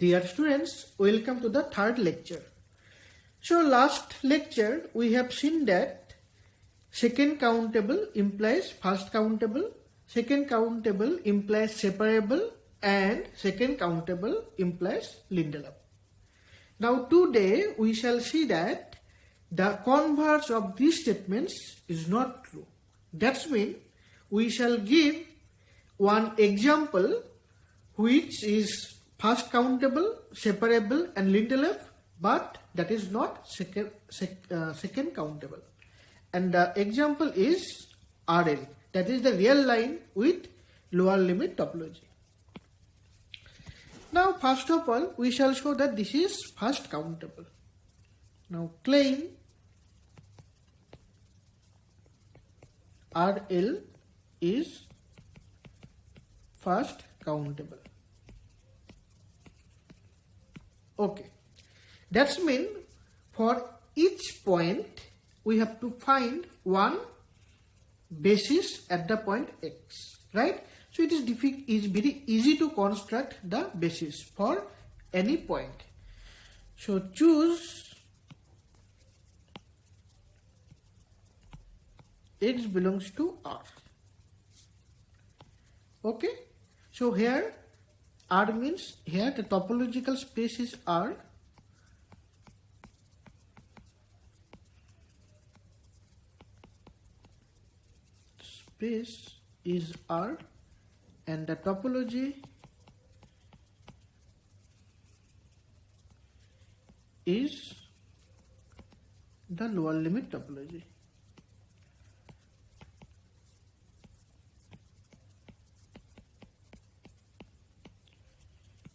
Dear students, welcome to the third lecture. So last lecture we have seen that second countable implies first countable, second countable implies separable, and second countable implies Lindelof. Now today we shall see that the converse of these statements is not true. That's mean we shall give one example which is first countable, separable and Lindelof, but that is not second countable. And the example is RL, that is the real line with lower limit topology. Now first of all we shall show that this is first countable. Now claim RL is first countable. Okay, that's mean for each point we have to find one basis at the point x, right? So it is very easy to construct the basis for any point. So choose x belongs to R. Okay, so here R means here the topological space is R. Space is R and the topology is the lower limit topology.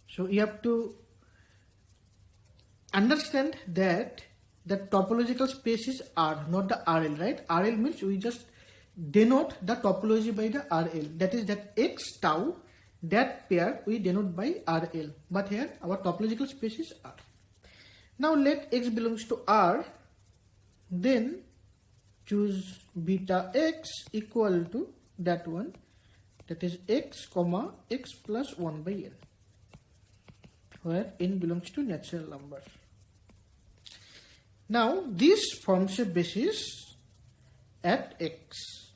So you have to understand that the topological space is R, not the RL, right? RL means we just denote the topology by the RL. That is that x tau, that pair we denote by RL. But here our topological space is R. Now let x belongs to R. Then choose beta x equal to that one. That is x comma x plus 1 by n, where n belongs to natural number. Now this forms a basis at x.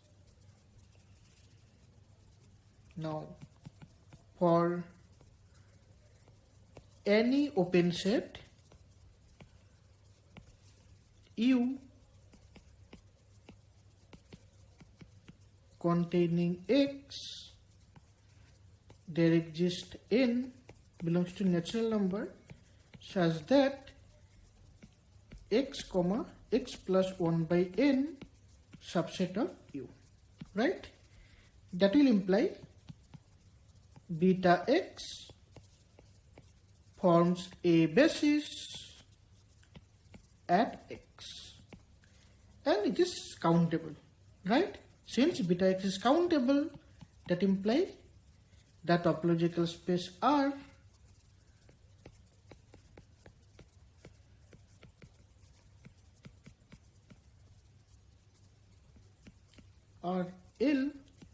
Now for any open set U containing x, there exists n belongs to natural number such that x comma x plus 1 by n subset of U, right? That will imply beta x forms a basis at x and it is countable, right? Since beta x is countable, that implies the topological space R RL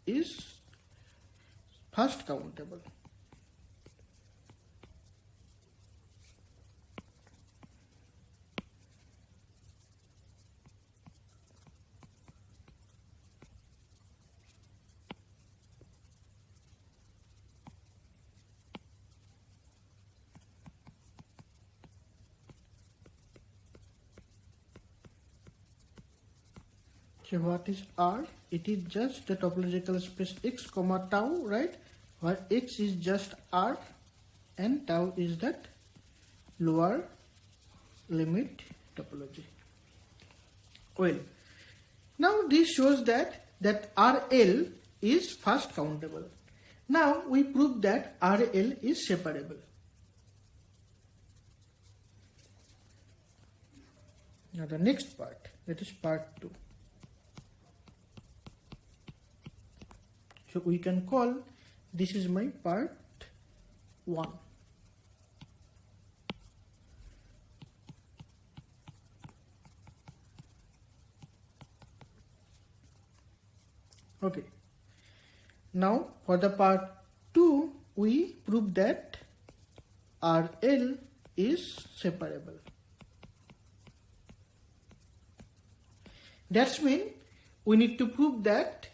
is first countable. So what is R? It is just the topological space x comma tau, right? Where x is just R and tau is that lower limit topology. Well, now this shows that RL is first countable. Now we prove that RL is separable. Now the next part, that is part 2. So we can call this is my part 1. Okay. Now for the part 2 we prove that RL is separable. That's mean we need to prove that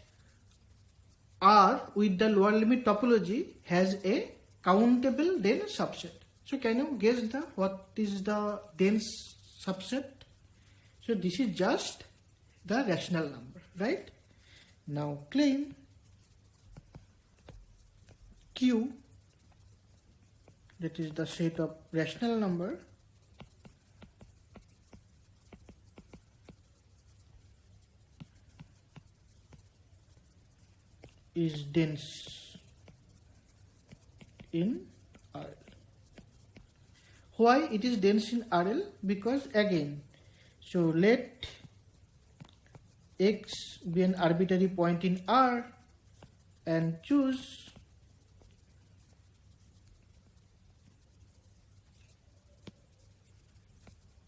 R with the lower limit topology has a countable dense subset. So can you guess what is the dense subset? So this is just the rational number, right? Now claim Q, that is the set of rational number, is dense in RL. Why it is dense in RL? Because again, so let X be an arbitrary point in R and choose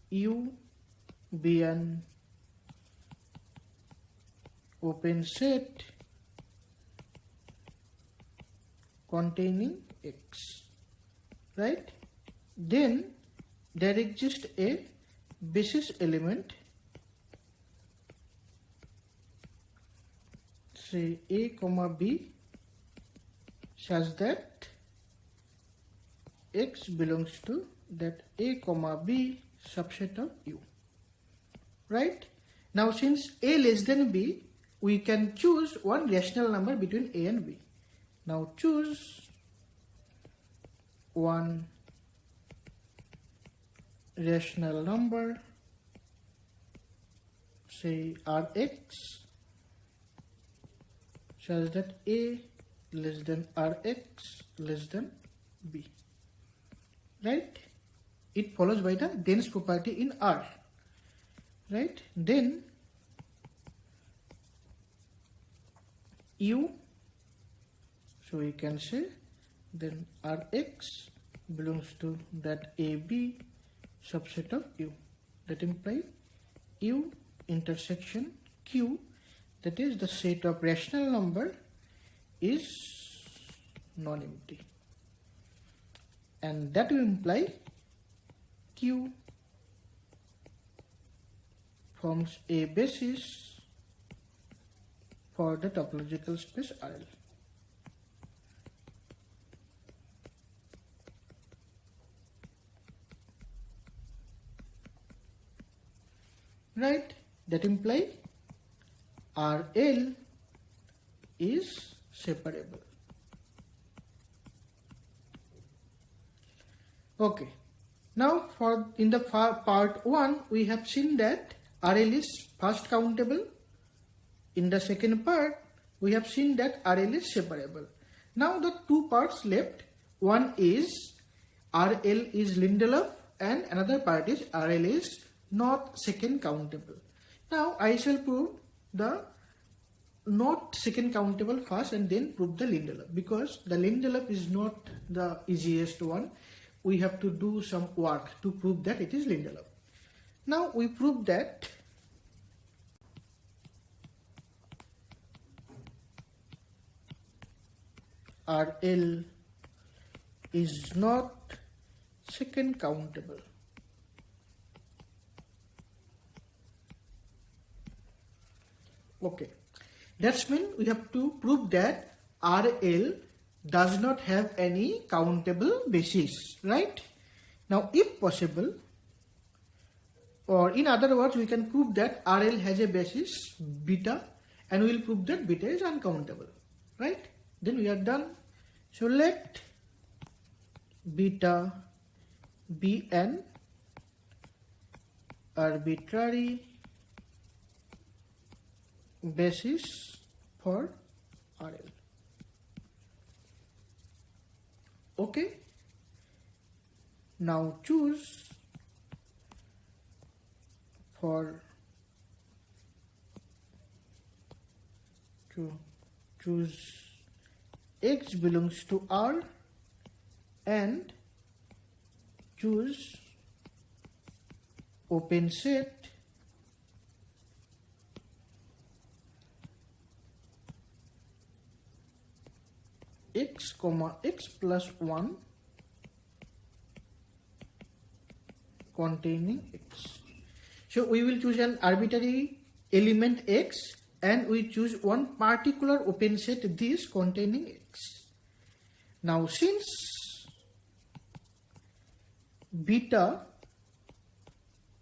U be an open set containing X, right? Then there exists a basis element, say A comma B, such that X belongs to that A comma B subset of U, right? Now since A less than B, we can choose one rational number between A and B. Now choose one rational number, say Rx, such that A less than Rx less than B, right? It follows by the dense property in R, right? Then U, so we can say then Rx belongs to that AB subset of U. That implies U intersection Q, that is the set of rational number, is non-empty, and that will imply Q forms a basis for the topological space RL. Right? That implies RL is separable. Okay. Now for in the part 1 we have seen that RL is first countable. In the second part we have seen that RL is separable. Now the two parts left. One is RL is Lindelof and another part is RL is not second countable. Now I shall prove the not second countable first and then prove the Lindelof, because the Lindelof is not the easiest one. We have to do some work to prove that it is Lindelof. Now we prove that RL is not second countable. Okay, that's mean we have to prove that RL does not have any countable basis, right? Now if possible, or in other words, we can prove that RL has a basis beta and we will prove that beta is uncountable, right? Then we are done. So let beta be an arbitrary basis for RL. Okay. Now choose X belongs to R and choose open set X comma X plus 1 containing x. So we will choose an arbitrary element x and we choose one particular open set this containing x. Now since beta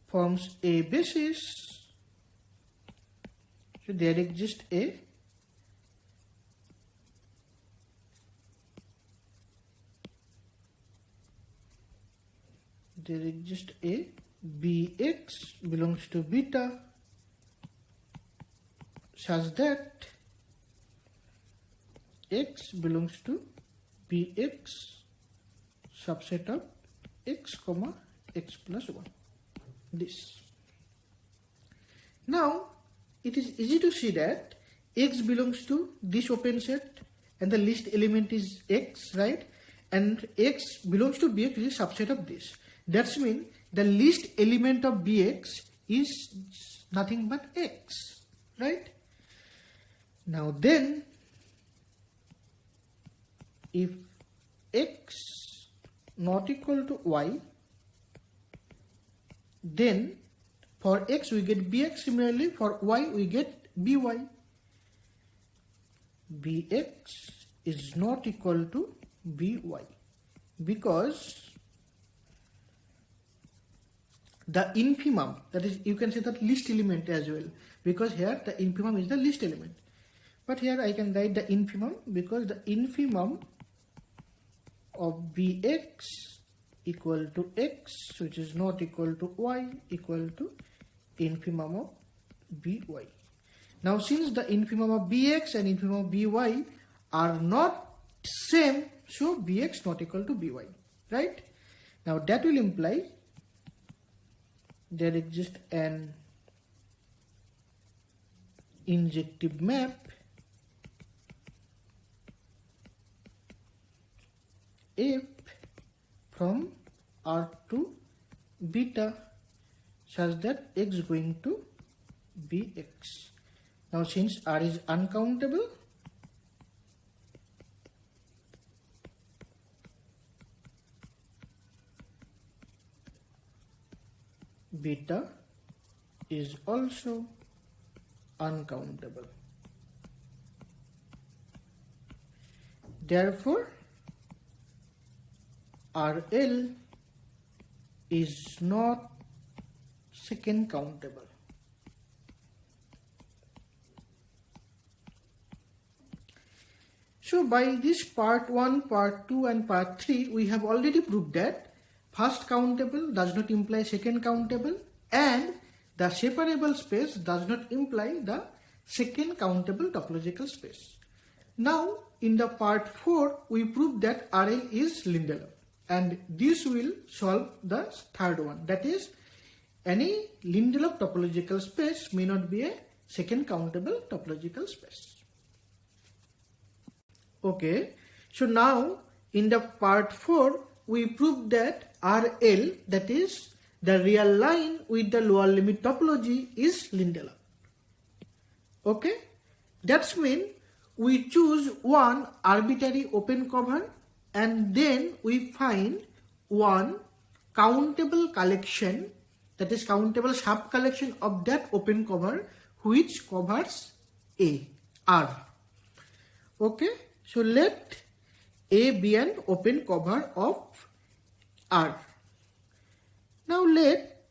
forms a basis, so there exists a bx belongs to beta such that x belongs to bx subset of x comma x plus 1. This. Now it is easy to see that x belongs to this open set and the least element is x, right? And x belongs to bx, which is a subset of this. That means the least element of bx is nothing but x, right? Now then, if x not equal to y, then for x we get bx, similarly for y we get by. Bx is not equal to by because the infimum, that is, you can say that least element as well, because here the infimum is the least element. But here I can write the infimum because the infimum of bx equal to x, which is not equal to y, equal to infimum of by. Now since the infimum of bx and infimum of by are not same, so bx not equal to by, right? Now that will imply there exists an injective map F from R to beta such that x going to bx. Now since R is uncountable, beta is also uncountable. Therefore, RL is not second countable. So by this part 1, part 2 and part 3, we have already proved that first countable does not imply second countable and the separable space does not imply the second countable topological space. Now in the part 4, we proved that RL is Lindelof, and this will solve the third one, that is any Lindelof topological space may not be a second countable topological space. Okay, so now in the part 4 we proved that RL, that is the real line with the lower limit topology, is Lindelof. Okay, that's mean we choose one arbitrary open cover and then we find one countable collection, that is countable sub collection of that open cover which covers R. Okay, so let A be an open cover of R. Now let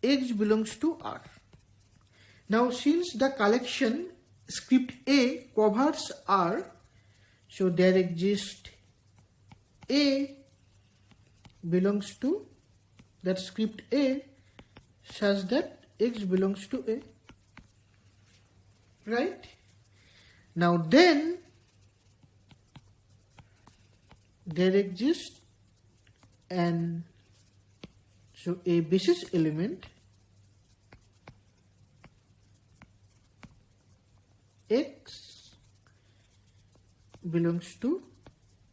X belongs to R. Now since the collection script A covers R, so there exists A belongs to that script A such that X belongs to A, right? Now then there exists an a basis element X belongs to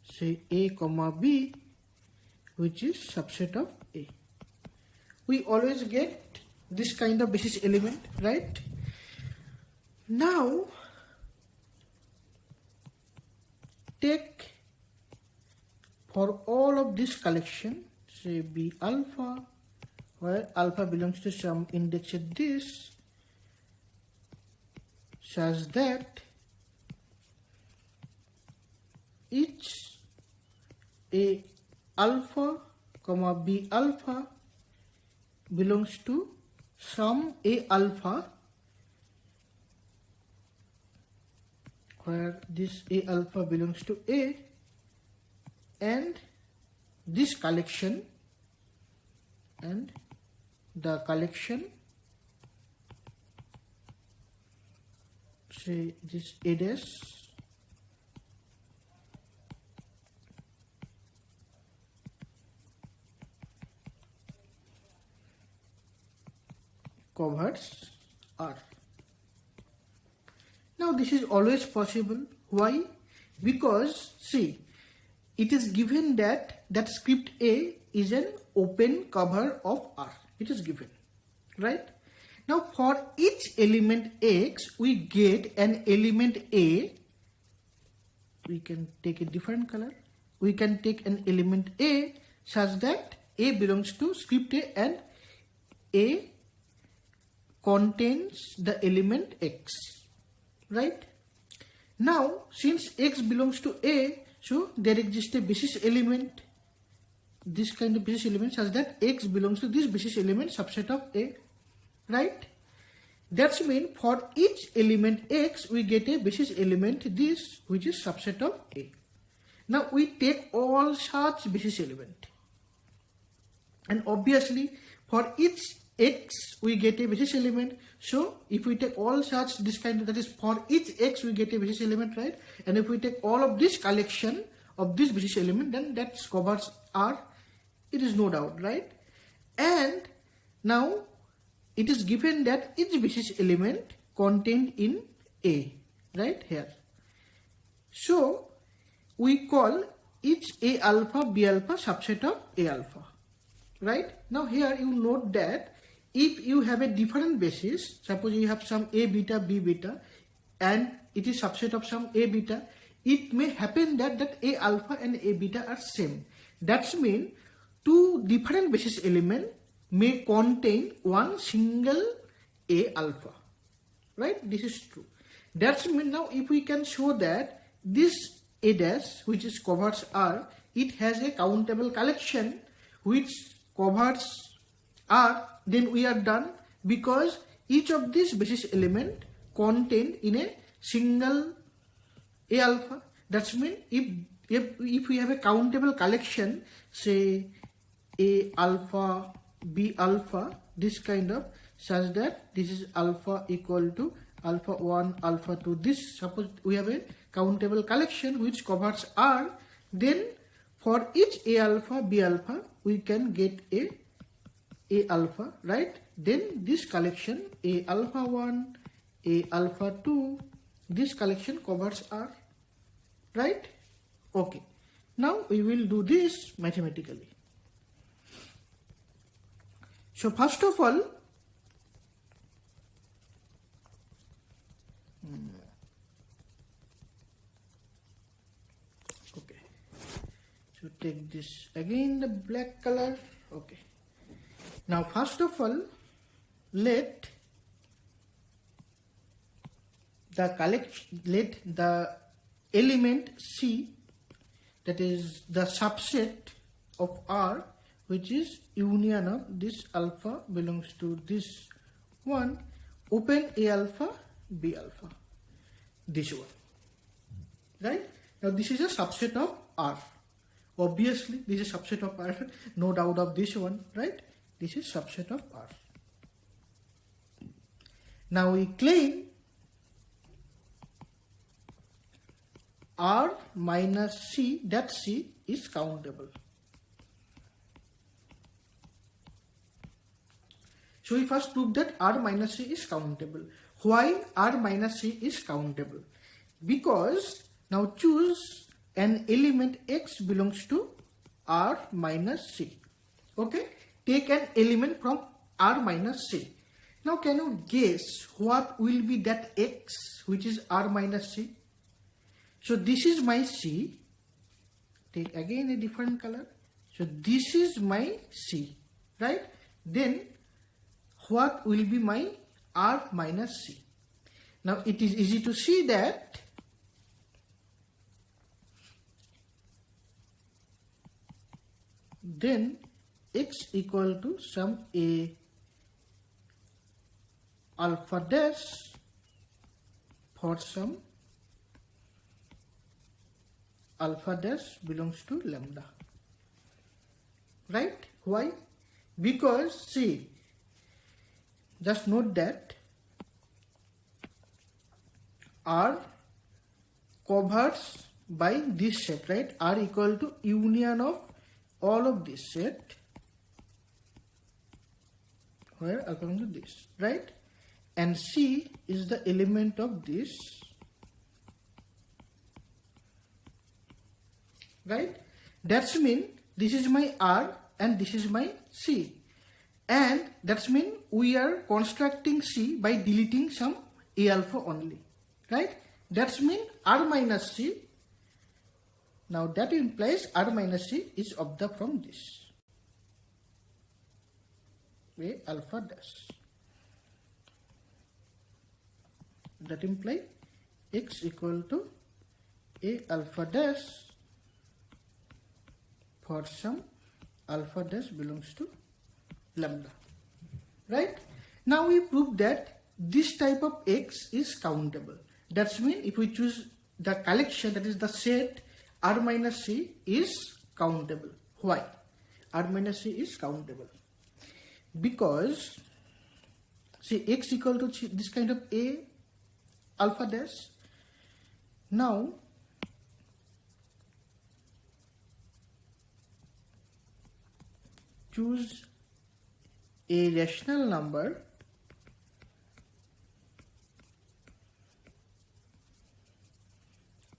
say A comma B, which is subset of A. We always get this kind of basis element, right? Now for all of this collection, say B alpha, where alpha belongs to some indexed this, such that each A alpha comma B alpha belongs to some A alpha, where this A alpha belongs to A, and this collection and the collection, say this A dash covers R. Now this is always possible. Why? Because see, it is given that script A is an open cover of R. It is given, right? Now for each element X, we get an element A. We can take a different color. We can take an element A such that A belongs to script A and A contains the element X, right? Now since X belongs to A, so there exists a basis element, this kind of basis element such that X belongs to this basis element subset of A, right? That's mean for each element X we get a basis element this which is subset of A. Now we take all such basis element, and obviously for each X we get a basis element. So if we take all such this kind of, that is for each X we get a basis element, right? And if we take all of this collection of this basis element, then that covers R. It is no doubt, right? And now it is given that each basis element contained in A, right here. So we call each A alpha B alpha subset of A alpha, right? Now here you note that if you have a different basis, suppose you have some A beta B beta and it is subset of some A beta, it may happen that A alpha and A beta are same. That's mean two different basis element may contain one single A alpha, right? This is true. That's mean now if we can show that this A dash which is covers R, it has a countable collection which covers R, then we are done, because each of these basis element contained in a single A alpha. That's mean if we have a countable collection, say A alpha B alpha, this kind of, such that this is alpha equal to alpha 1 alpha 2, this, suppose we have a countable collection which covers R, then for each A alpha B alpha we can get A alpha, right? Then this collection A alpha 1 A alpha 2, this collection covers R, right? Okay, now we will do this mathematically. So first of all, okay, so take this again, the black color. Okay, now first of all, let the element C, that is the subset of R, which is union of this alpha belongs to this one, open A alpha B alpha, this one, right? Now this is a subset of R. Obviously this is a subset of R, no doubt of this one, right? This is subset of R. Now we claim R minus C, that C is countable. So we first prove that R minus C is countable. Why R minus C is countable? Because now choose an element X belongs to R minus C. Okay, take an element from R minus C. Now can you guess what will be that X which is R minus C? So this is my C, take again a different color. So this is my C, right? Then what will be my R minus C? Now it is easy to see that then X equal to some A alpha dash for some alpha dash belongs to lambda, right? Why? Because see, just note that R covers by this set, right? R equal to union of all of this set where according to this, right? And C is the element of this, right? That's mean this is my R and this is my C, and that's mean we are constructing C by deleting some A alpha only, right? That's mean R minus C. Now that implies R minus C is obtained from this A alpha dash. That implies X equal to A alpha dash for some alpha dash belongs to lambda, right? Now we prove that this type of X is countable. That's mean if we choose the collection, that is the set R minus C is countable. Why? R minus C is countable because see X equal to this kind of A alpha dash. Now choose a rational number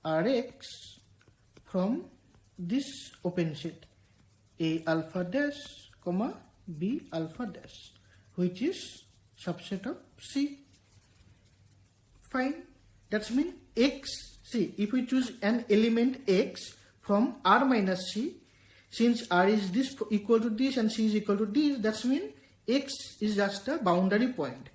Rx from this open set A alpha dash comma B alpha dash, which is subset of C. Fine. That's mean X. See, if we choose an element X from R minus C, since R is this equal to this and C is equal to this, that's mean X is just a boundary point.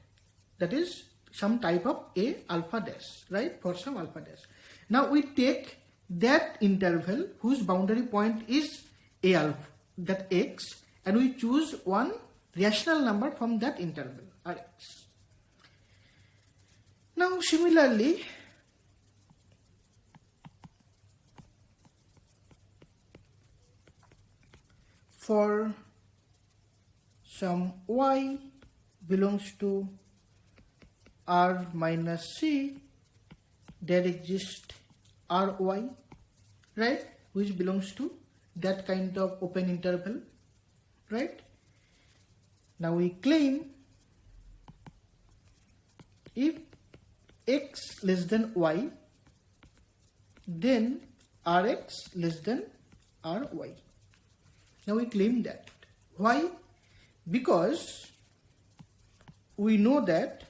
That is some type of A alpha dash, right? For some alpha dash. Now we take that interval whose boundary point is A alpha, that X, and we choose one rational number from that interval, Rx. Now similarly, for some Y belongs to R minus C, there exists Ry, right, which belongs to that kind of open interval, right? Now we claim if X less than Y, then Rx less than Ry. Now we claim that. Why? Because we know that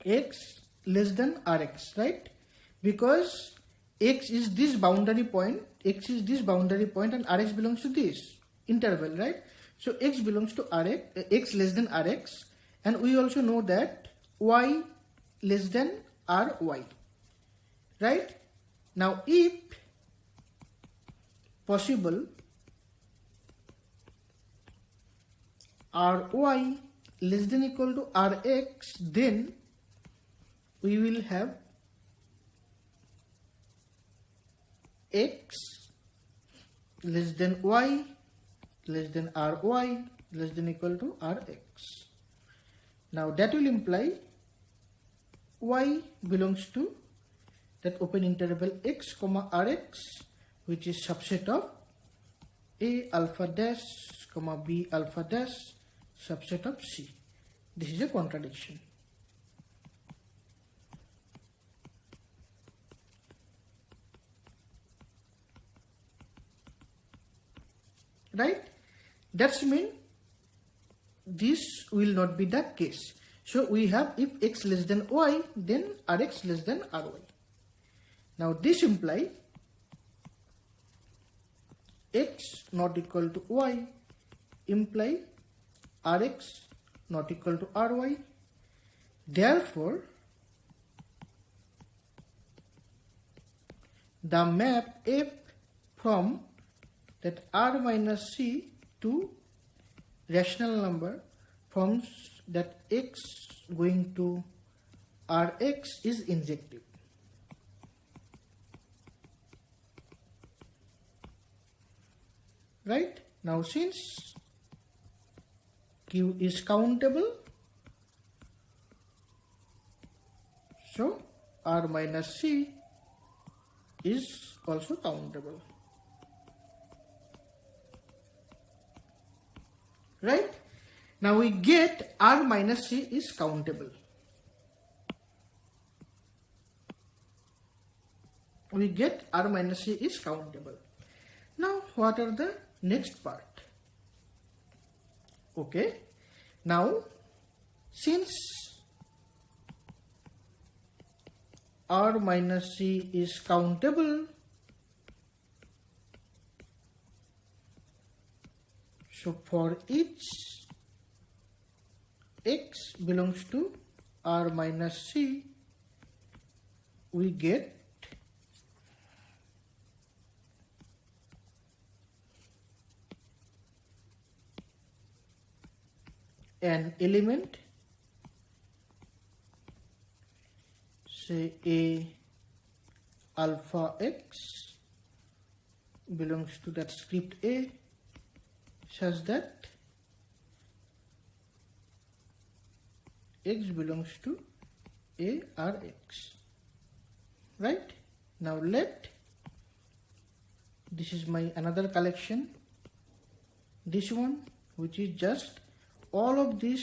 X less than Rx, right? Because X is this boundary point, X is this boundary point, and Rx belongs to this interval, right? So X belongs to Rx, X less than Rx, and we also know that Y less than Ry, right? Now if possible Ry less than equal to Rx, then we will have X less than Y less than Ry less than equal to Rx. Now that will imply Y belongs to that open interval X comma Rx, which is subset of A alpha dash comma B alpha dash subset of C. This is a contradiction. Right? That's mean this will not be the case. So we have if X less than Y, then Rx less than Ry. Now this implies x not equal to y imply Rx not equal to Ry. Therefore, the map F from that R minus C to rational number forms that x going to Rx is injective. Right? Now since Q is countable, so R minus C is also countable. Right? Now we get R minus C is countable. We get R minus C is countable. Now what are the next part? Okay. Now since R minus C is countable, so for each x belongs to R minus C, we get an element, say A alpha x belongs to that script A, such that x belongs to A Rx. Right? Now this is my another collection, this one, which is just all of this,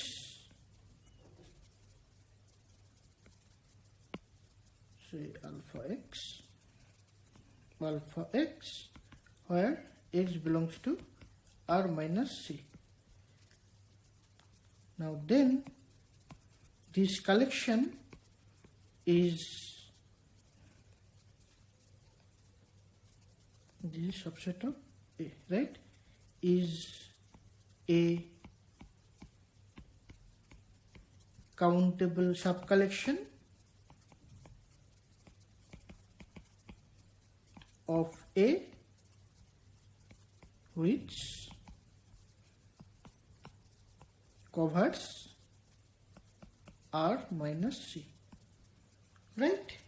say alpha x, where x belongs to R minus C. Now then this collection is this subset of A, right? Is a countable subcollection of A which covers R minus C. Right?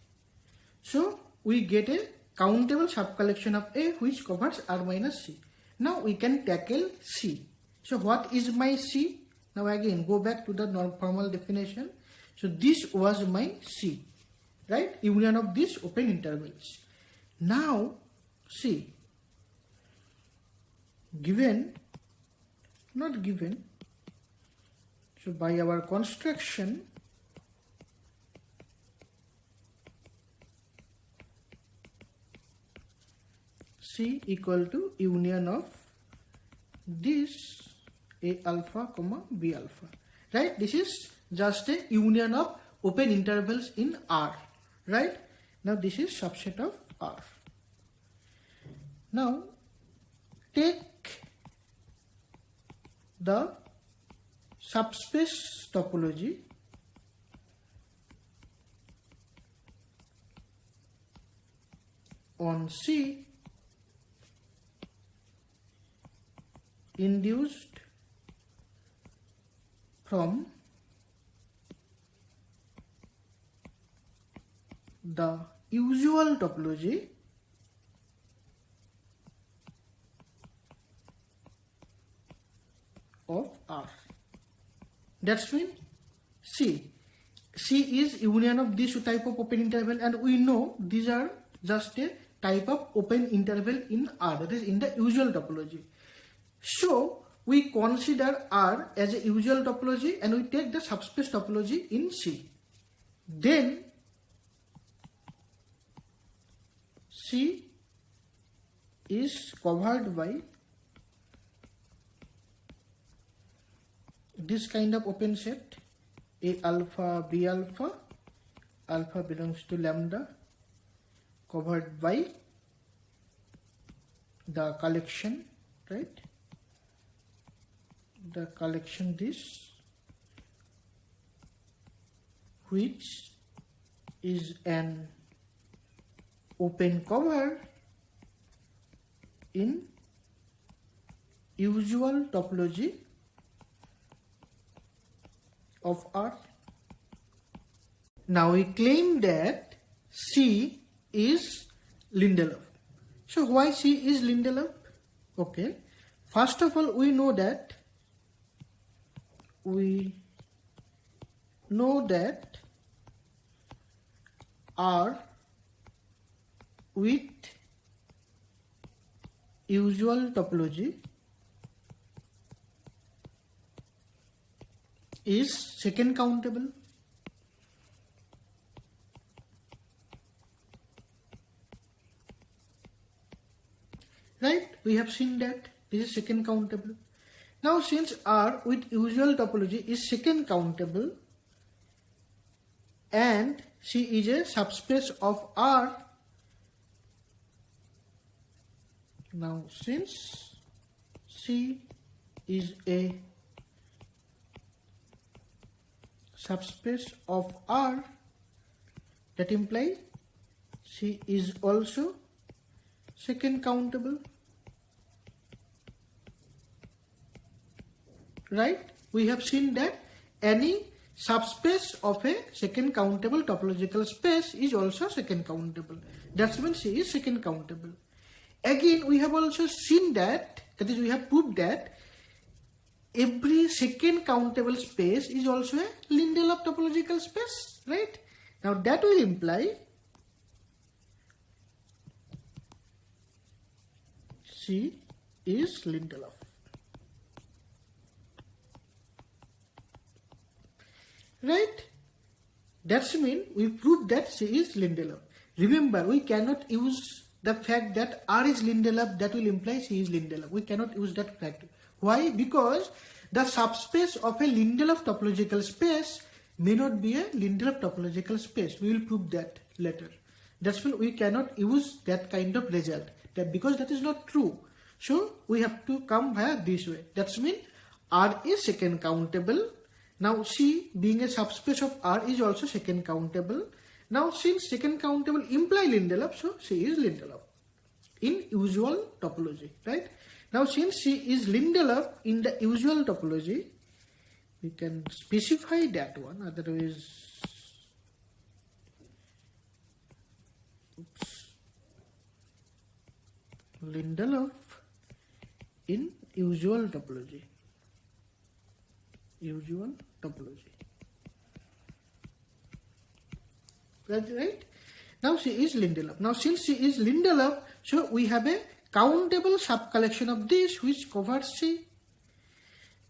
So we get a countable subcollection of A which covers R minus C. Now we can tackle C. So what is my C? Now again go back to the formal definition. So this was my C, right? Union of these open intervals. Now C, given, not given, so by our construction, C equal to union of this A alpha comma B alpha, right? This is just a union of open intervals in R, right? Now this is subset of R. Now take the subspace topology on C induced from the usual topology of R. That's mean C is union of this type of open interval, and we know these are just a type of open interval in R, that is in the usual topology. So we consider R as a usual topology and we take the subspace topology in C. Then C is covered by this kind of open set, A alpha, B alpha, alpha belongs to lambda, covered by the collection, right? The collection this, which is an open cover in usual topology of R. Now we claim that C is Lindelof. So why C is Lindelof? Okay, first of all we know that R with usual topology is second countable. Right? We have seen that this is second countable. Now since R with usual topology is second countable and C is a subspace of R, now since C is a subspace of R, that implies C is also second countable. Right? We have seen that any subspace of a second countable topological space is also second countable. That's when C is second countable. Again, we have also seen that is, we have proved that every second countable space is also a Lindelof topological space. Right? Now that will imply C is Lindelof. Right? That's mean we proved that C is Lindelof. Remember, we cannot use the fact that R is Lindelof, that will imply C is Lindelof. We cannot use that fact. Why? Because the subspace of a Lindelof topological space may not be a Lindelof topological space. We will prove that later. That's when we cannot use that kind of result, that because that is not true. So we have to come via this way. That's mean R is second countable. Now C being a subspace of R is also second countable. Now since second countable imply Lindelof, so C is Lindelof in usual topology, right? Now since C is Lindelof in the usual topology, we can specify that one, otherwise Lindelof in usual topology. Usual topology. That's right. Now C is Lindelof. Now since C is Lindelof, so we have a countable subcollection of this which covers C.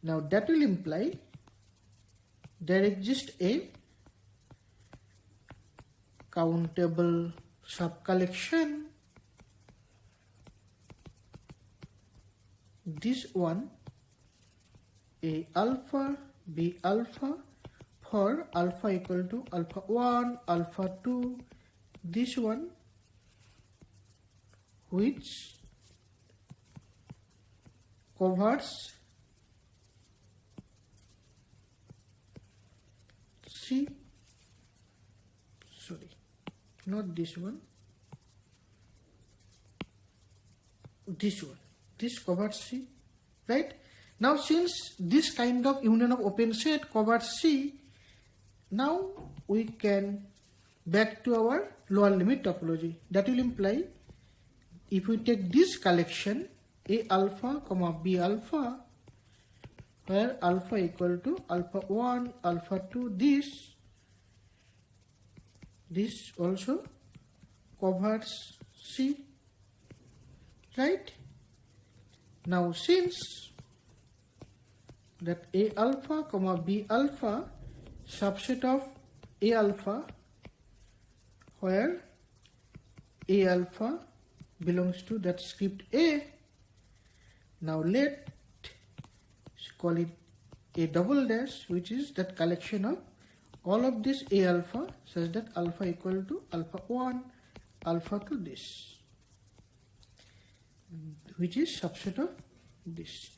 Now that will imply there exists a countable subcollection. This one A alpha, B alpha, for alpha equal to alpha 1, alpha 2, this one which covers C, sorry, not this one, this one, this covers C, right? Now since this kind of union of open set covers C, now we can back to our lower limit topology. That will imply if we take this collection A alpha comma B alpha, where alpha equal to alpha 1, alpha 2, this also covers C, right? Now since that A alpha comma B alpha subset of A alpha, where A alpha belongs to that script A, now let's call it A double dash, which is that collection of all of this A alpha such that alpha equal to alpha 1, alpha to this, which is subset of this.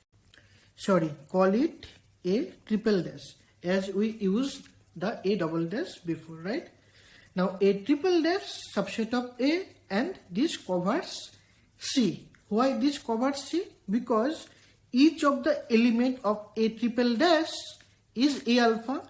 Sorry, call it a triple dash, as we used the a double dash before, right? Now a triple dash subset of A, and this covers C. Why this covers C? Because each of the element of a triple dash is A alpha,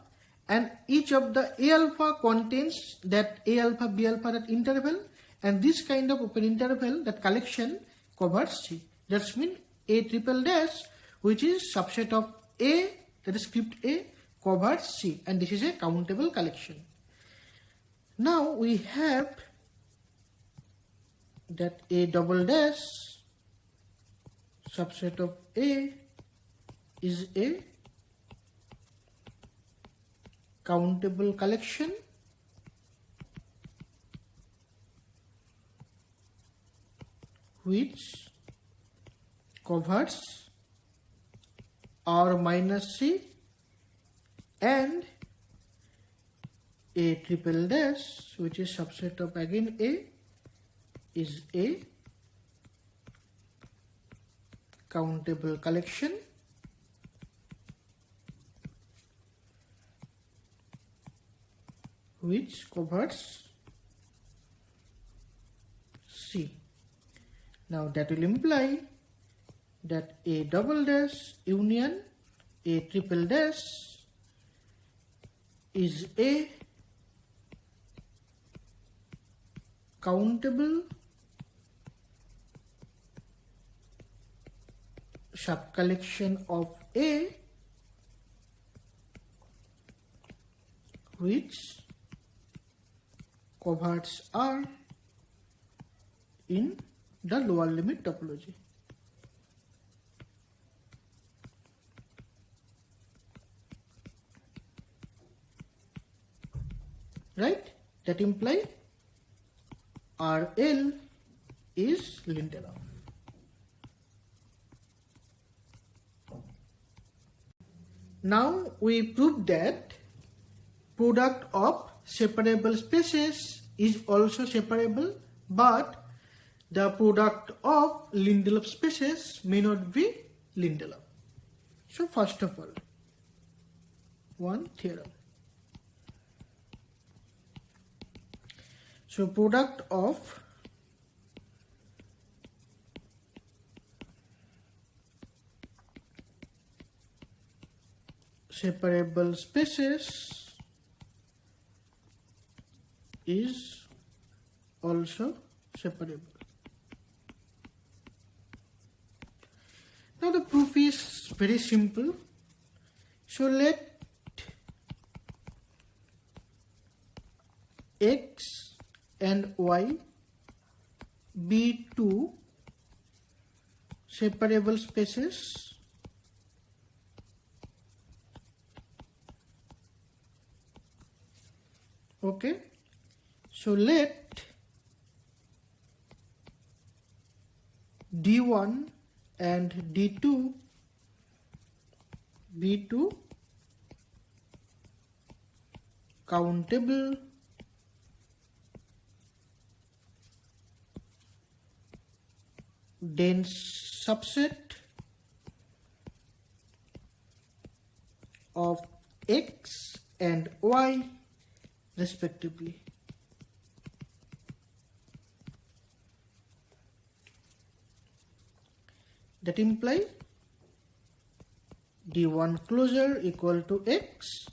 and each of the A alpha contains that A alpha, B alpha, that interval, and this kind of open interval, that collection covers C. That means a triple dash, which is subset of A, that is script A, covers C, and this is a countable collection. Now we have that a double dash subset of A is a countable collection which covers R minus C, and a triple dash, which is subset of again A, is a countable collection which covers C. Now that will imply that a double dash union a triple dash is a countable subcollection of A which covers R in the lower limit topology. Right? That implies RL is Lindelof. Now we prove that product of separable spaces is also separable, but the product of Lindelof spaces may not be Lindelof. So first of all, one theorem. So product of separable spaces is also separable. Now the proof is very simple. So let X and Y be two separable spaces okay. So let D1 and D2 be two countable dense subset of X and Y respectively. That implies D1 closure equal to X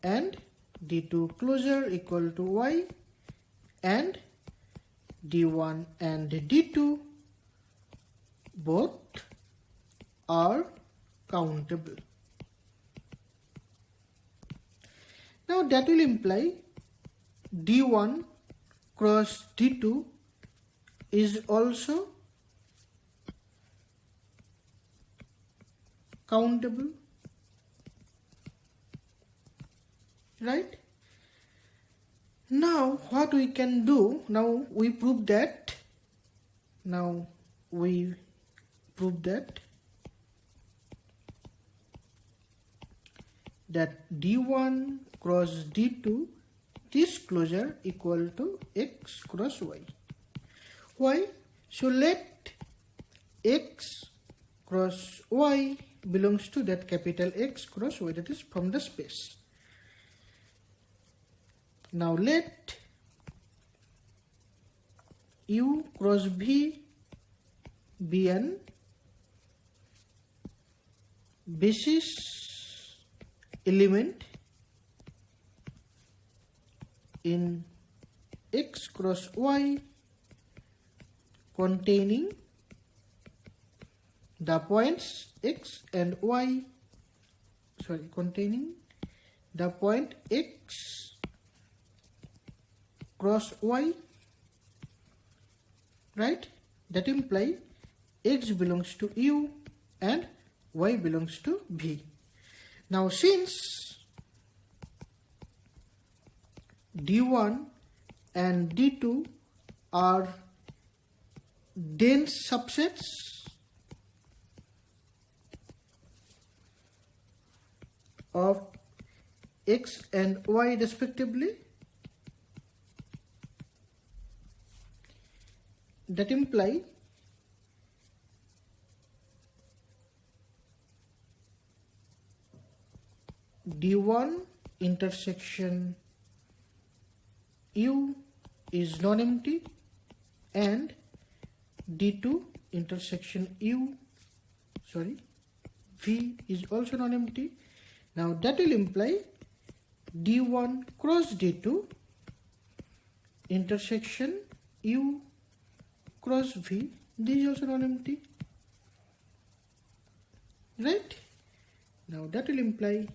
and D2 closure equal to Y, and D1 and D2 both are countable. Now that will imply D1 cross D2 is also countable, right? Now what we can do, now we prove that D1 cross D2, this closure equal to X cross Y. y. So let x cross y belongs to that capital X cross y, that is from the space. Now let u cross v be an basis element in X cross y containing the points X and Y, containing the point X cross Y, right? That imply X belongs to U and Y belongs to V. Now since D1 and D2 are dense subsets of X and Y respectively, that imply D1 intersection U is non-empty and D2 intersection V is also non-empty. Now that will imply D1 cross D2 intersection U cross V, this is also non-empty, right? Now that will imply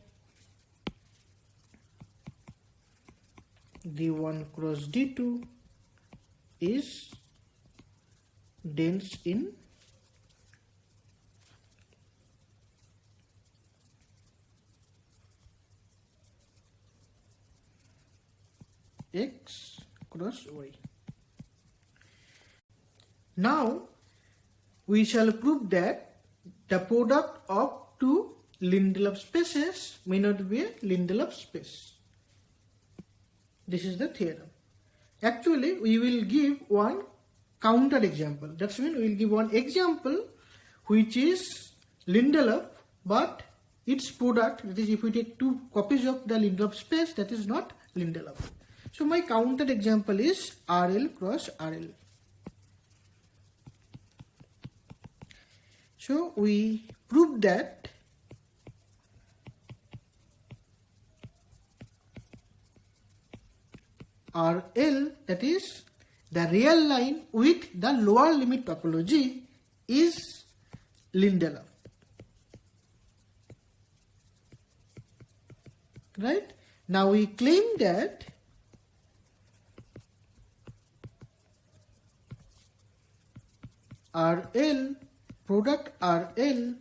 D1 cross D2 is dense in X cross Y. Now we shall prove that the product of two Lindelof spaces may not be a Lindelof space. This is the theorem. Actually, we will give one counter example. That's mean we will give one example which is Lindelof, but its product, that is if we take two copies of the Lindelof space, that is not Lindelof. So my counter example is RL cross RL. So we prove that RL, that is the real line with the lower limit topology, is Lindelof. Right? Now we claim that RL, product RL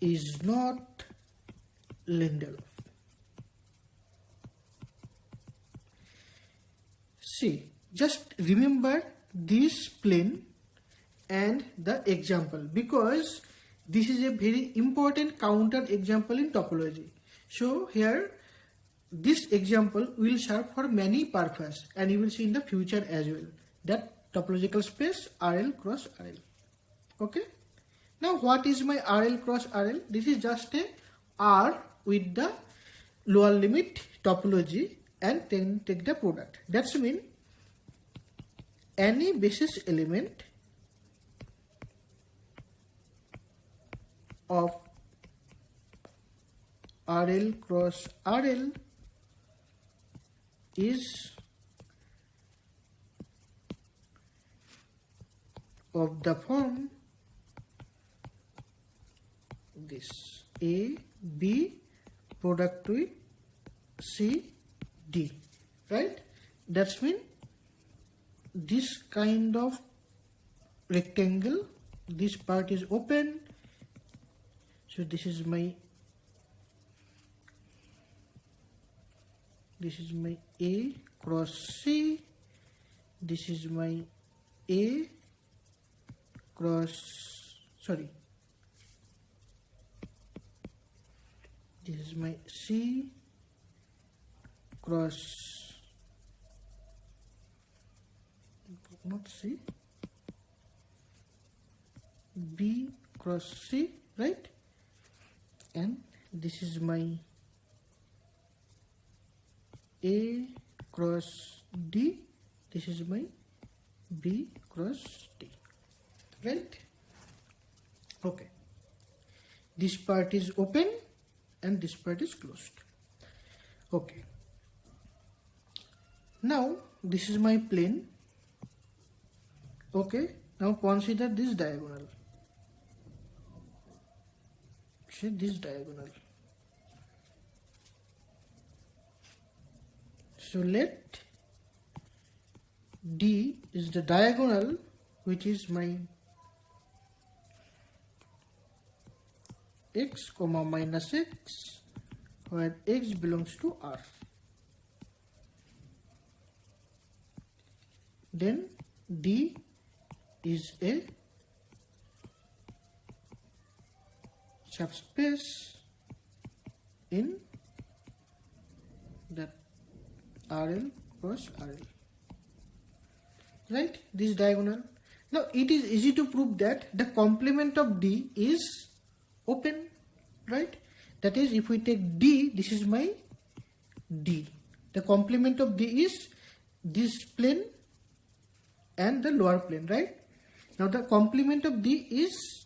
is not Lindelof. See, just remember this plane and the example, because this is a very important counter example in topology. So here this example will serve for many purposes, and you will see in the future as well that topological space RL cross RL. Okay. Now what is my RL cross RL? This is just a R with the lower limit topology and then take the product. That's mean any basis element of RL cross RL is of the form this A, B, product with C, D, right? That's mean this kind of rectangle, this part is open. So this is my A cross C, this is my A cross, this is my C cross not C, B cross C, right? And this is my A cross D, this is my B cross D, right? Okay, this part is open and this part is closed. Okay, now this is my plane. Okay, now consider this diagonal. See this diagonal. So let D is the diagonal which is my x comma minus x, where x belongs to R. Then D is a subspace in the RL cross RL, right? This diagonal. Now it is easy to prove that the complement of D is open, right? That is, if we take D, this is my D. The complement of D is this plane and the lower plane, right? Now the complement of D is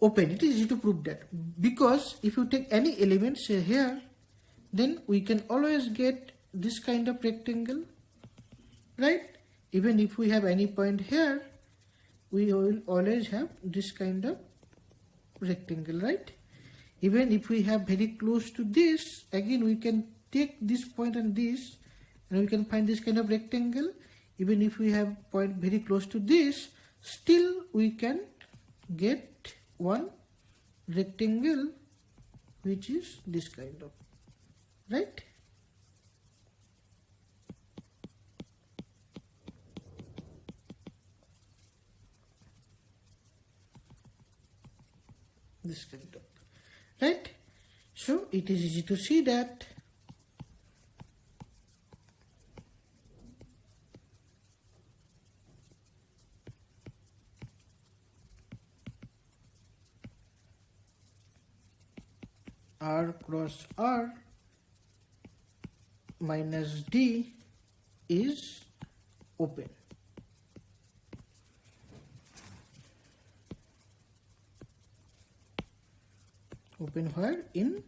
open. It is easy to prove that, because if you take any element, say here, then we can always get this kind of rectangle, right? Even if we have any point here, we will always have this kind of rectangle, right? Even if we have very close to this, again we can take this point and this, and we can find this kind of rectangle. Even if we have point very close to this, still we can get one rectangle which is this kind of, right? This kind of, right? So it is easy to see that R cross R minus D is open. Open where? In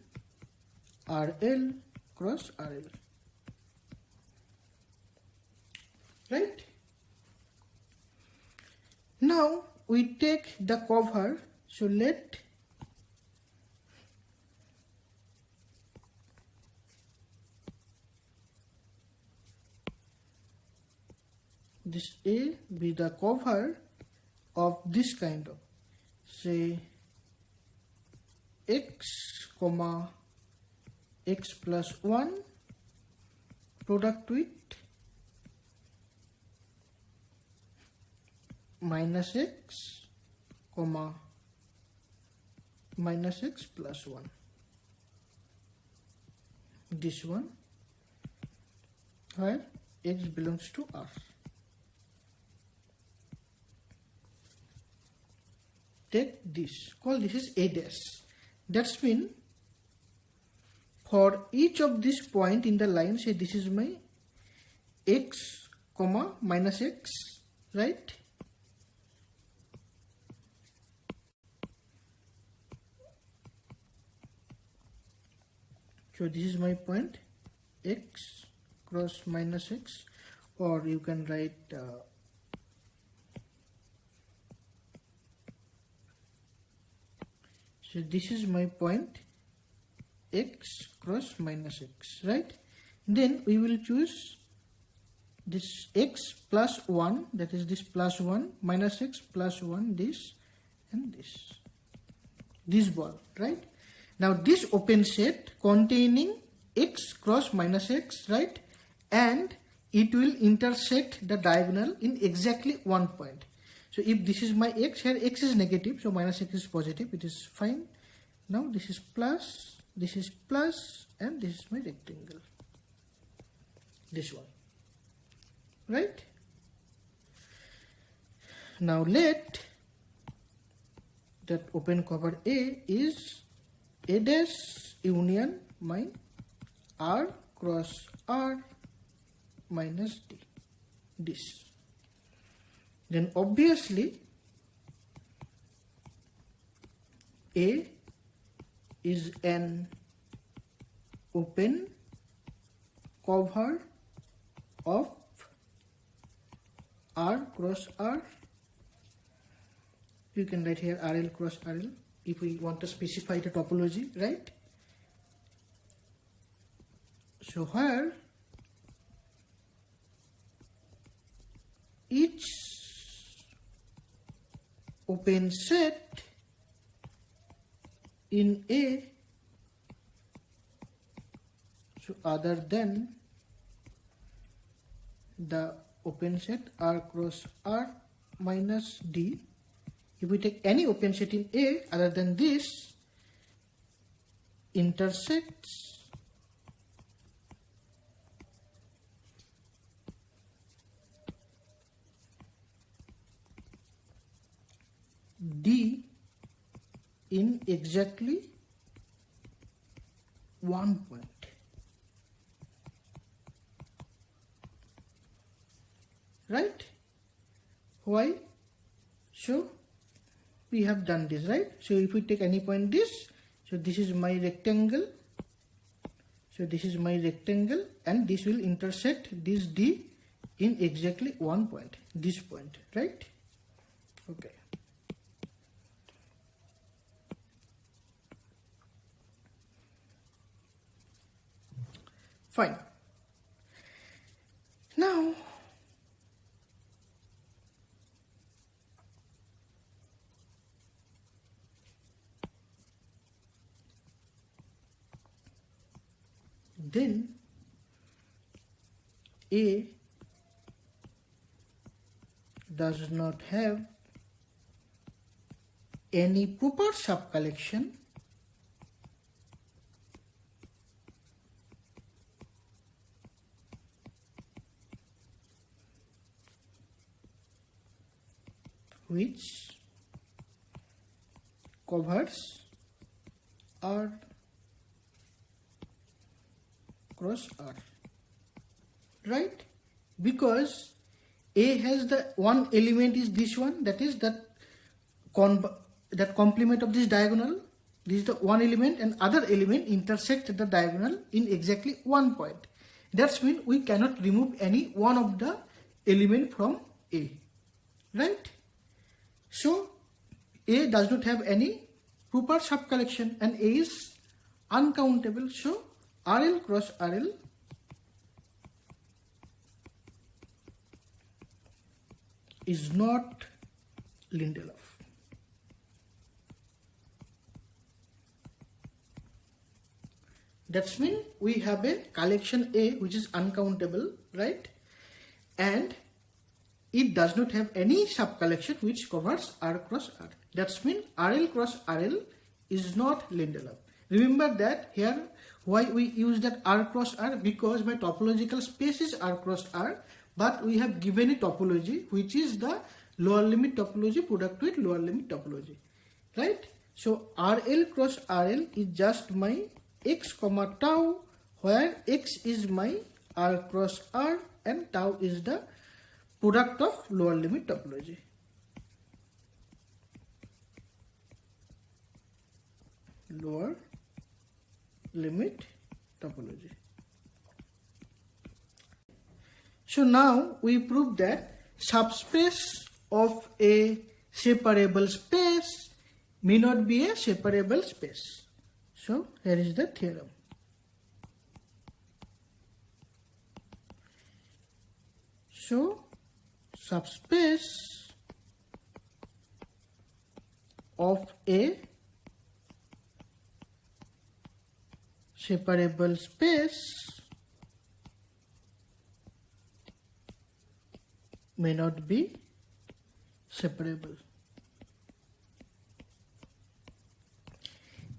RL cross RL, right? Now we take the cover. So let this A be the cover of this kind of, say, x comma x plus 1 product with minus x comma minus x plus 1. This one where x belongs to R. Take this, call this is A dash. That's mean for each of this point in the line, say this is my x comma minus x, right? So this is my point x cross minus x, or you can write so this is my point x cross minus x, right? Then we will choose this x plus 1, that is this plus 1, minus x plus 1, this and this ball, right? Now this open set containing x cross minus x, right? And it will intersect the diagonal in exactly one point. So if this is my x, here x is negative, so minus x is positive, it is fine. Now this is plus, and this is my rectangle, this one, right? Now let that open cover A is A dash union mine R cross R minus D. This. Then obviously A is an open cover of R cross R. You can write here RL cross RL if we want to specify the topology, right? So where each open set in A, so other than the open set R cross R minus D, if we take any open set in A other than this, intersects D in exactly one point. Right? Why? So we have done this, right? So if we take any point this, so this is my rectangle. So this is my rectangle and this will intersect this D in exactly one point, this point, right? Okay. Fine. Now then A does not have any proper subcollection which covers R cross R, right? Because A has the one element is this one, that is that complement of this diagonal. This is the one element and other element intersect the diagonal in exactly one point. That's mean we cannot remove any one of the element from A, right? So A does not have any proper subcollection and A is uncountable. So RL cross RL is not Lindelof. That's mean we have a collection A which is uncountable, right? And it does not have any subcollection which covers R cross R. That's mean RL cross RL is not Lindelof. Remember that here why we use that R cross R, because my topological space is R cross R, but we have given a topology which is the lower limit topology product with lower limit topology, right? So RL cross RL is just my x comma tau, where x is my R cross R and tau is the product of lower limit topology. Lower limit topology. So now we prove that subspace of a separable space may not be a separable space. So here is the theorem. So subspace of a separable space may not be separable.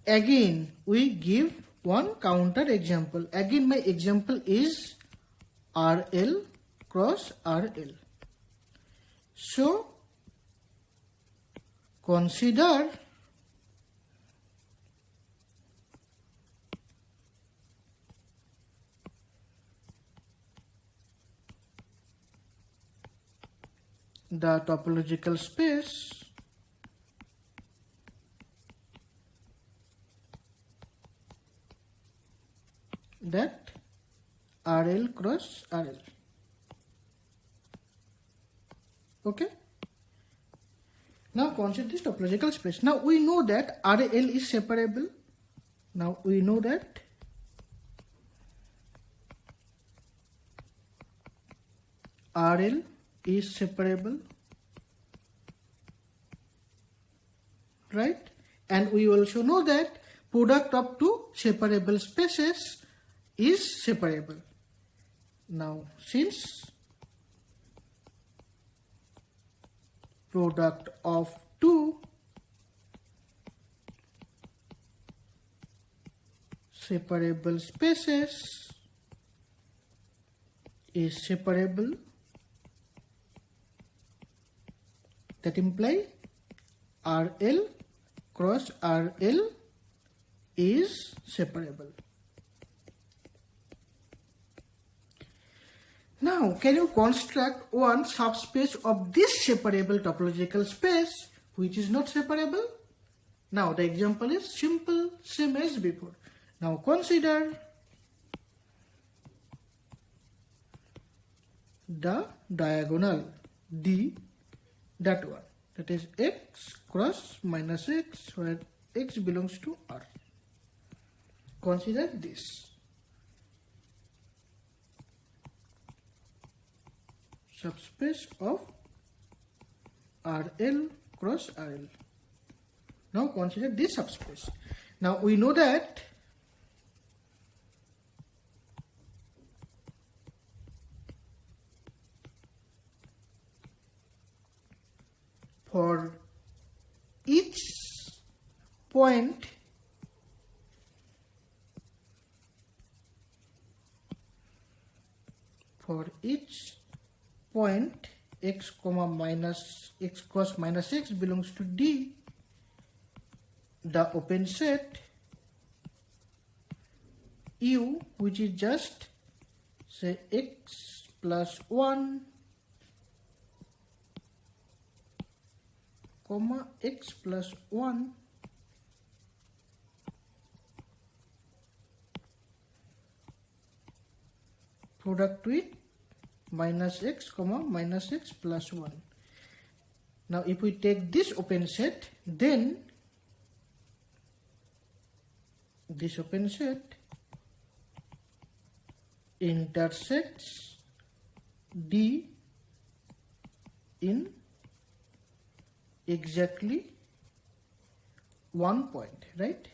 Again, we give one counter example. Again, my example is RL cross RL. So, consider the topological space that RL cross RL. Okay. Now consider this topological space. Now we know that RL is separable. Now we know that RL is separable, right? And we also know that product of two separable spaces is separable. Now since product of two separable spaces is separable, that imply RL cross RL is separable. Now, can you construct one subspace of this separable topological space which is not separable? Now, the example is simple, same as before. Now, consider the diagonal D, that one, that is x cross minus x, where x belongs to R. Consider this subspace of RL cross RL. Now consider this subspace. Now we know that for each point x comma minus x cross minus x belongs to D, the open set U, which is just say x plus 1 comma x plus 1 product with minus x comma minus x plus 1. Now if we take this open set, then this open set intersects D in exactly one point, right?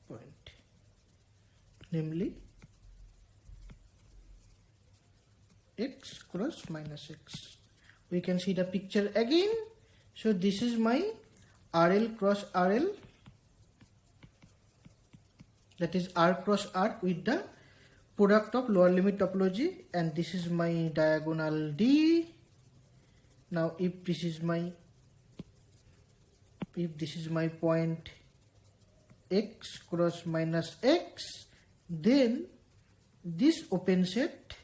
Point, namely x cross minus x. We can see the picture again. So this is my RL cross RL, that is R cross R with the product of lower limit topology, and this is my diagonal D. Now if this is my point x cross minus x, then this open set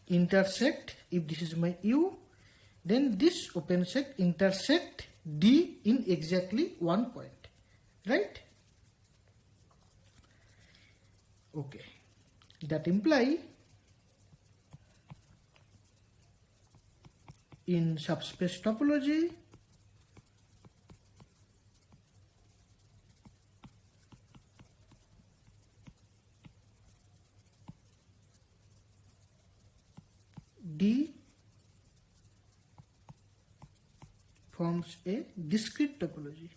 intersect, if this is my U, then this open set intersect D in exactly one point, right? Okay, that imply in subspace topology D forms a discrete topology.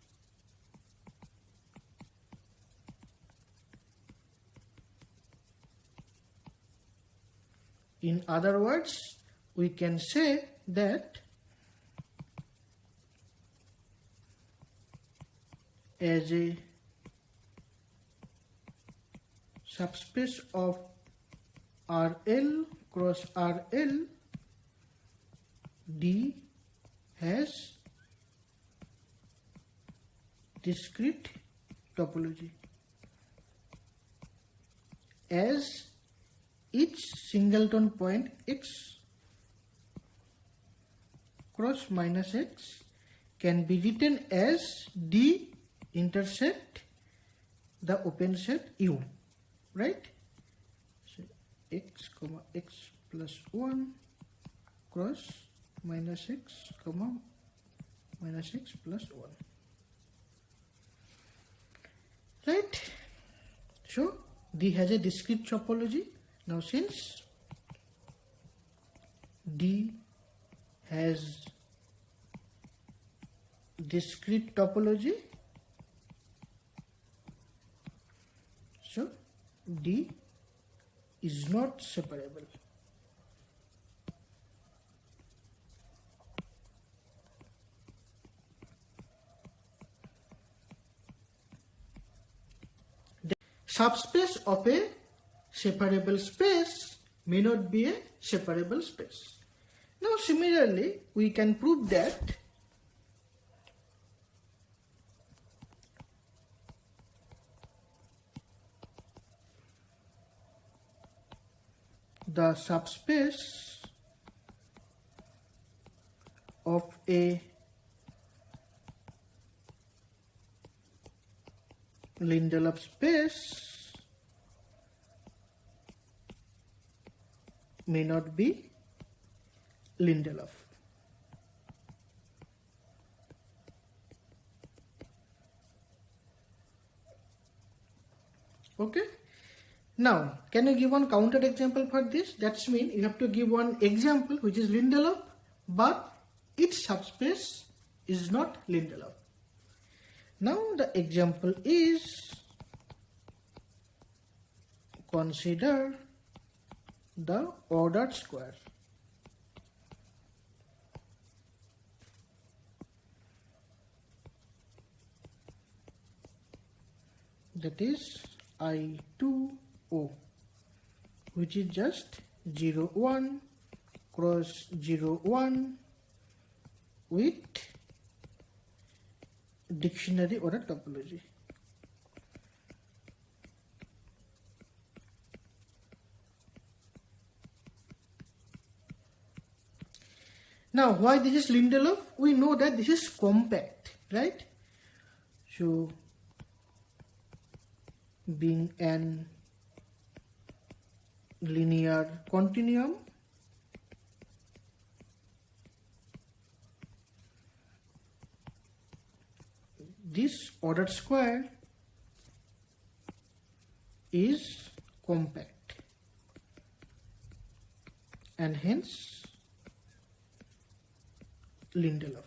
In other words, we can say that as a subspace of RL cross RL, D has discrete topology, as each singleton point x cross minus x can be written as D intersect the open set U, right? So x comma x plus 1 cross minus x comma minus x plus 1, right? So D has a discrete topology. Now since D has discrete topology, so D is not separable. The subspace of a separable space may not be a separable space. Now similarly, we can prove that the subspace of a Lindelof space may not be Lindelof. Okay. Now, can you give one counter example for this? That means you have to give one example which is Lindelof, but its subspace is not Lindelof. Now, the example is, consider the ordered square. That is I2O, which is just 0, 1 cross 0, 1 with dictionary order topology. Now, why this is Lindelof? We know that this is compact, right? So, being an linear continuum, this ordered square is compact and hence Lindelof.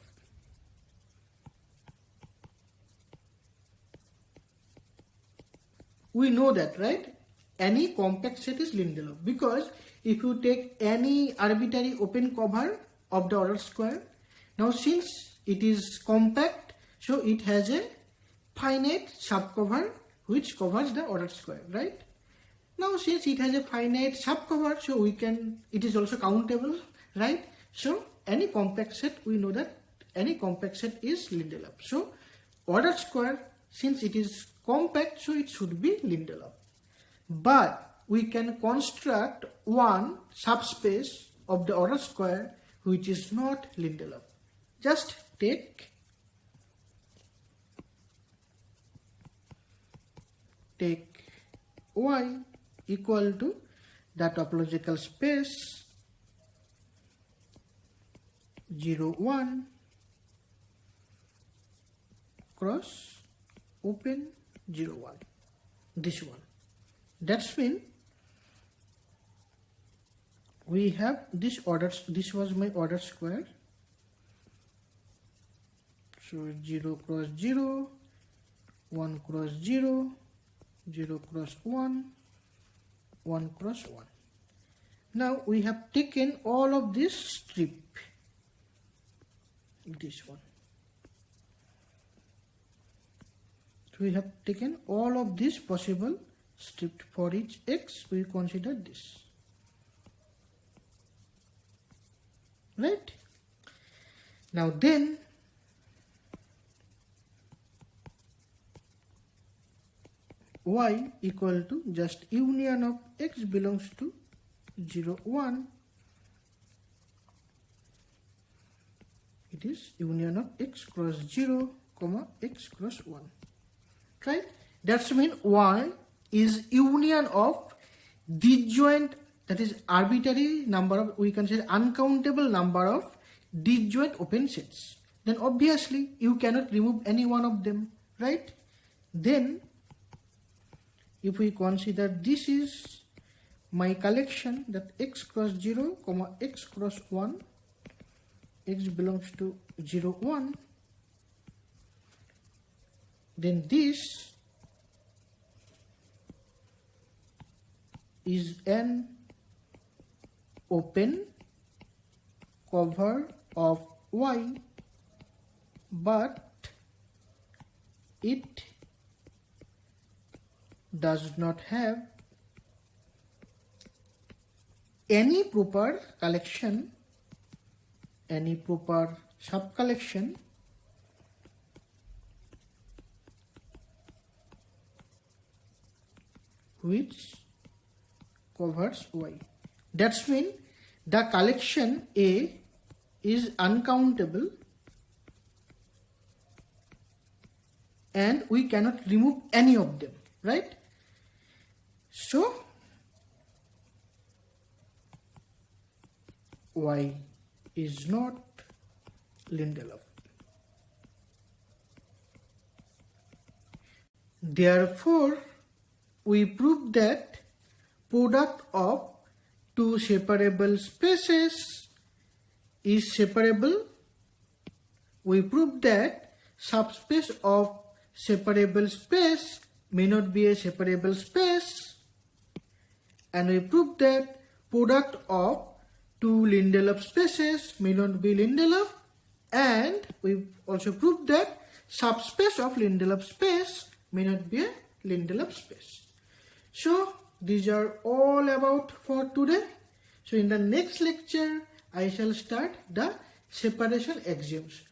We know that, right? Any compact set is Lindelof, because if you take any arbitrary open cover of the ordered square, now since it is compact, so it has a finite subcover which covers the ordered square, right? Now since it has a finite subcover, so we can, it is also countable, right? So any compact set, we know that any compact set is Lindelof. So ordered square, since it is compact, so it should be Lindelof. But we can construct one subspace of the ordered square which is not Lindelof. Just take Y equal to the topological space 0, 1 cross open 0, 1, this one. That's mean we have this order, this was my ordered square, so 0 cross 0, 1 cross 0, 0 cross 1, 1 cross 1. Now we have taken all of this strip, this one. So we have taken all of this possible stripped for each x, we consider this. right? Now then, y equal to just union of x belongs to 0, 1. It is union of x cross 0, comma x cross 1, right? That's mean y is union of disjoint, that is arbitrary number of, we can say uncountable number of disjoint open sets. Then obviously you cannot remove any one of them, right? Then if we consider this is my collection, that x cross 0, comma x cross 1, x belongs to 0, 1, then this is an open cover of y, but it does not have any proper collection, any proper sub-collection which covers y. That's mean the collection A is uncountable and we cannot remove any of them, right? So y is not Lindelof. Therefore, we prove that product of two separable spaces is separable. We prove that subspace of separable space may not be a separable space, and we prove that product of two Lindelof spaces may not be Lindelof, and we also prove that subspace of Lindelof space may not be a Lindelof space. So these are all about for today. So in the next lecture I shall start the separation axioms.